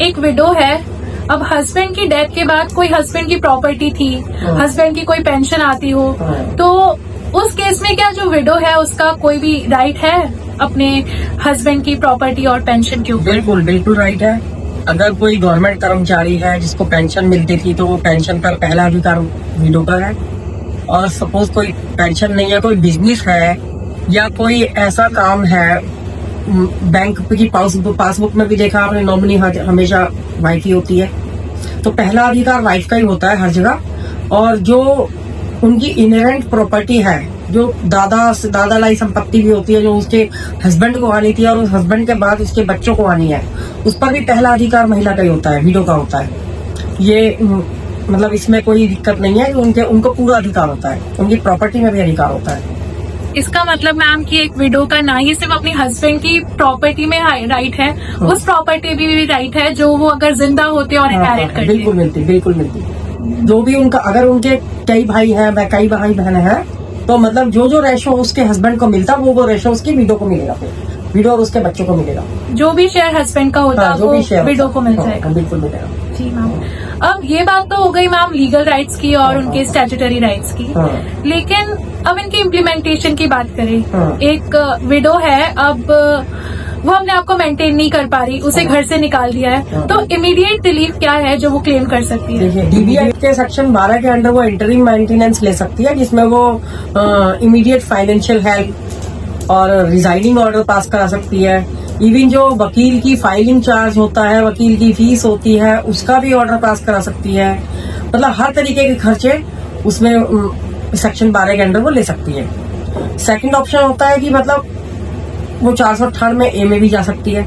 एक विडो है, अब हस्बैंड की डेथ के बाद कोई हस्बैंड की प्रॉपर्टी थी, हस्बैंड की कोई पेंशन आती हो, तो उस केस में क्या जो विडो है उसका कोई भी राइट है अपने हस्बैंड की प्रॉपर्टी और पेंशन के ऊपर? बिल्कुल बिल्कुल राइट है। अगर कोई गवर्नमेंट कर्मचारी है जिसको पेंशन मिलती थी तो वो पेंशन पर पहला अधिकार विडो का है। और सपोज कोई पेंशन नहीं है, कोई बिजनेस है या कोई ऐसा काम है, बैंक की पासबुक में भी देखा आपने नॉमिनी हमेशा वाइफ ही होती है, तो पहला अधिकार वाइफ का ही होता है हर जगह। और जो उनकी इनहेरेंट प्रॉपर्टी है, जो दादा लाई संपत्ति भी होती है, जो उसके हस्बैंड को आनी थी और उस हस्बैंड के बाद उसके बच्चों को आनी है, उस पर भी पहला अधिकार महिला का ही होता है, विडो का होता है। ये मतलब इसमें कोई दिक्कत नहीं है, उनको पूरा अधिकार होता है, उनकी प्रॉपर्टी में भी अधिकार होता है। इसका मतलब मैम कि एक विडो का ना ही सिर्फ अपने हस्बैंड की प्रॉपर्टी में राइट है, उस प्रॉपर्टी भी राइट है जो वो अगर जिंदा होते और इनहेरिट करते। बिल्कुल मिलती, बिल्कुल मिलती। जो भी उनका, अगर उनके कई भाई हैं, कई भाई बहन हैं, तो मतलब जो रेशो उसके हस्बैंड को मिलता वो रेशो उसकी विडो को मिलेगा, फिर विडो और उसके बच्चों को मिलेगा। जो भी शेयर हस्बैंड का होता है वो विडो को मिल जाएगा। बिल्कुल मिलेगा। जी मैम, अब ये बात तो हो गई मैम लीगल राइट्स की और उनके स्टैट्यूटरी राइट्स की, लेकिन अब इनकी इम्प्लीमेंटेशन की बात करें। एक विडो है, अब वो अपने आप को मेंटेन नहीं कर पा रही, उसे घर से निकाल दिया है, तो इमीडिएट रिलीफ क्या है जो वो क्लेम कर सकती है? देखिए, डीबी एक्ट के सेक्शन 12 के अंडर वो इंटरिम मेंटेनेंस ले सकती है, जिसमें वो इमीडिएट फाइनेंशियल हेल्प और रिजाइनिंग ऑर्डर पास करा सकती है। इवन जो वकील की फाइलिंग चार्ज होता है, वकील की फीस होती है, उसका भी ऑर्डर पास करा सकती है। मतलब हर तरीके के खर्चे उसमें सेक्शन 12 के अंडर वो ले सकती है। सेकंड ऑप्शन होता है कि मतलब वो 468 में ए में भी जा सकती है।